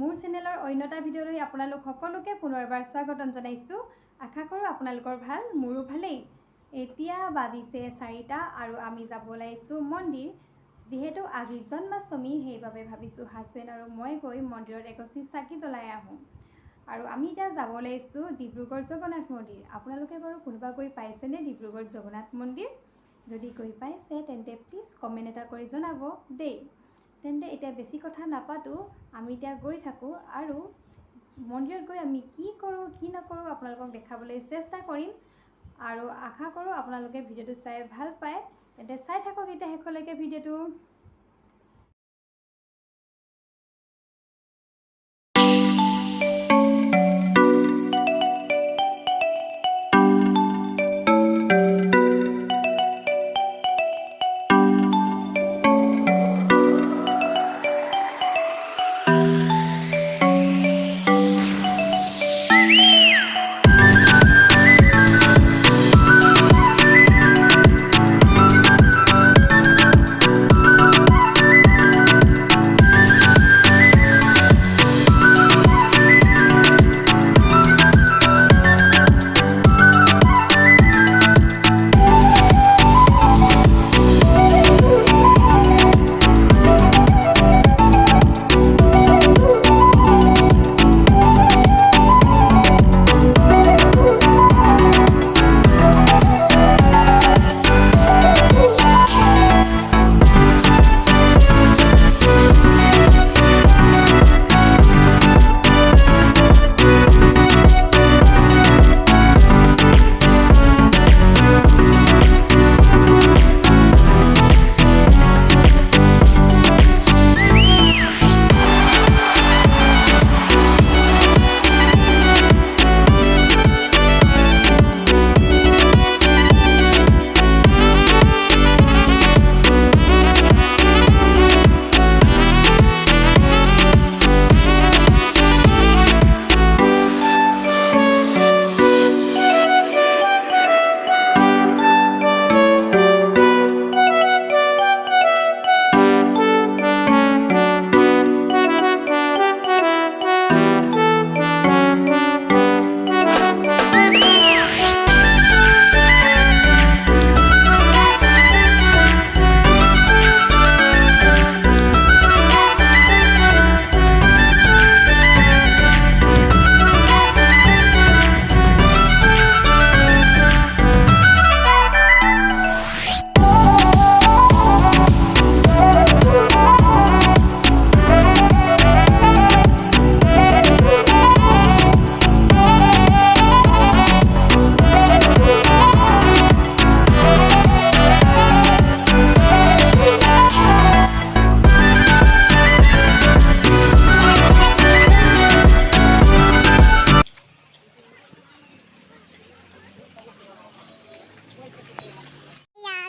মোৰ চেনেলৰ অন্য এটা ভিডিঅ'লৈ আপোনালোক সকলোকে পুনৰবাৰ স্বাগতম জনাইছোঁ। আশা কৰোঁ আপোনালোকৰ ভাল, মোৰো ভালেই। এতিয়া বাজিছে 4টা আৰু আমি যাব ওলাইছোঁ মন্দিৰ। যিহেতু আজি জন্মাষ্টমী, সেইবাবে ভাবিছোঁ হাজবেণ্ড আৰু মই গৈ মন্দিৰত এগছি চাকি জ্বলাই আহোঁ। আৰু আমি এতিয়া যাব ওলাইছোঁ ডিব্ৰুগড় জগন্নাথ মন্দিৰ। আপোনালোকে বাৰু কোনোবা গৈ পাইছেনে ডিব্ৰুগড় জগন্নাথ মন্দিৰ? যদি গৈ পাইছে তেন্তে প্লিজ কমেণ্ট এটা কৰি জনাব দেই। তেন্তে এতিয়া বেছি কথা নাপাতোঁ, আমি এতিয়া গৈ থাকোঁ আৰু মন্দিৰত গৈ আমি কি কৰোঁ কি নকৰোঁ আপোনালোকক দেখাবলৈ চেষ্টা কৰিম। আৰু আশা কৰোঁ আপোনালোকে ভিডিঅ'টো চাই ভাল পায়। তেন্তে চাই থাকক এতিয়া শেষলৈকে ভিডিঅ'টো।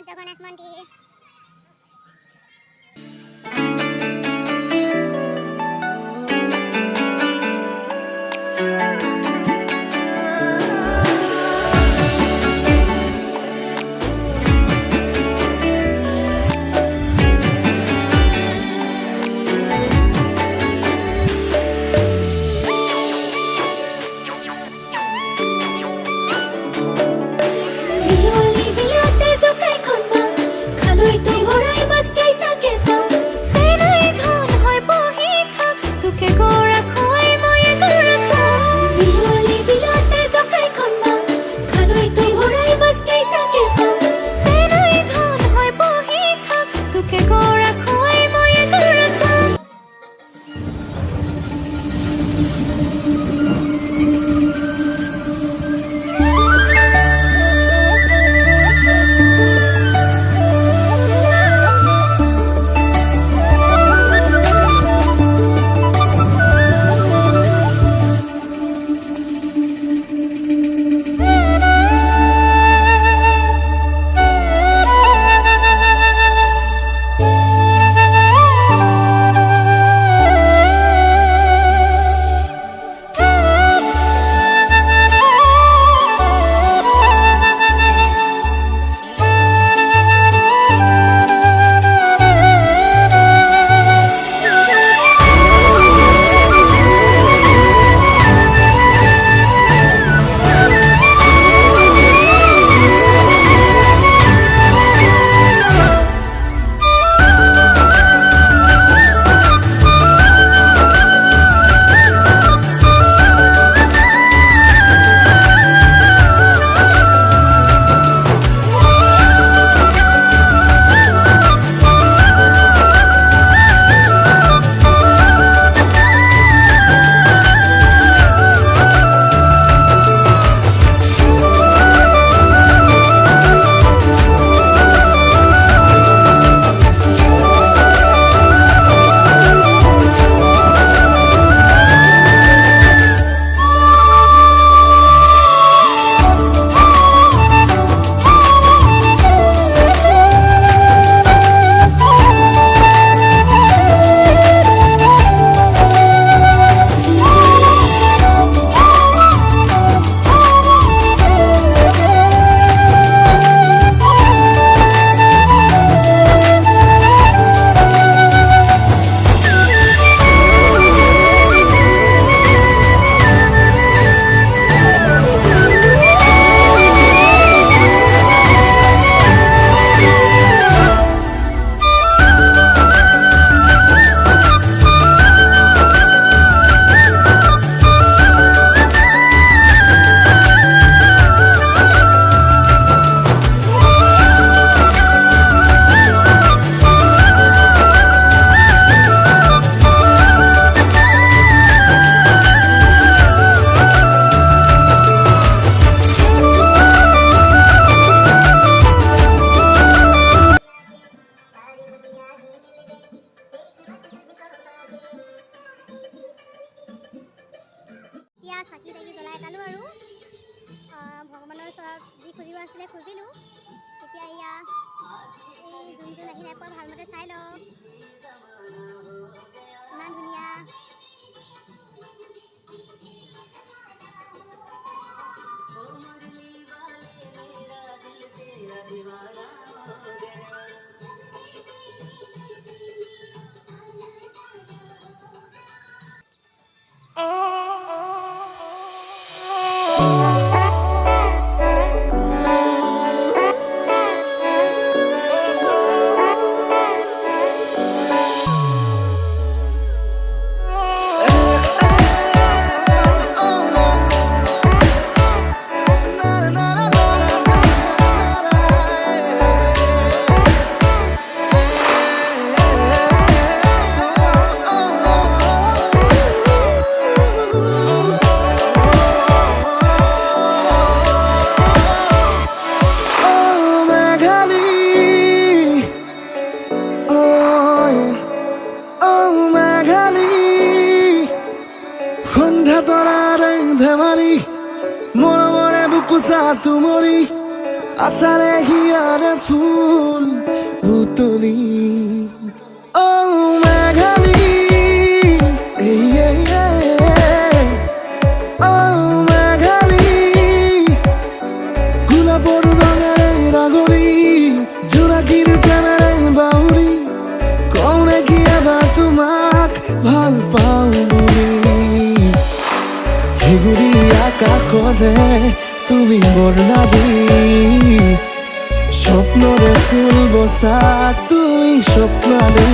জগন্নাথ মন্দিৰ একবার ভালো করে চাই লোক ইমান ধুনীয়া Tumori asale hiare fool butoli oh meghani oh meghani gula boru rangere ragoli juragir premere bauri kone ki ebar tumak bhal pao boli heguri akakhore তুমি বর্ণাদি স্বপ্নরে ফুল বসা তুমি স্বপ্নাদি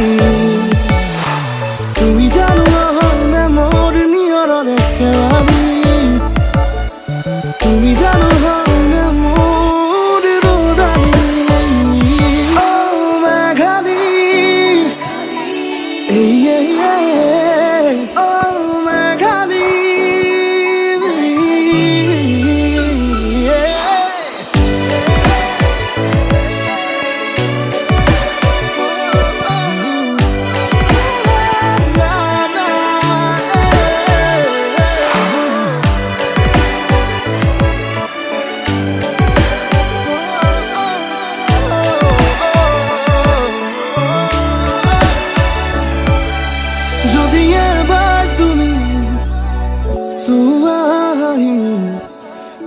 তুমি জানো না মোর নিয়রে খেৱালি তুমি জানো না মোর রোদালি ও মেঘালি ও মেঘালি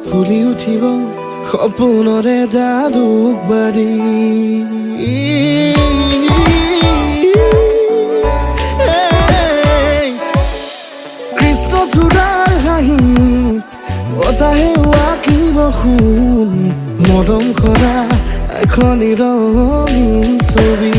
ফুলি উঠিব সপোনৰে জালুক বাৰী কৃষ্ণচূড়াৰ হাঁহিত বতাহে আঁকিব সোণ মৰম খৰা এখন ৰঙীন ছবি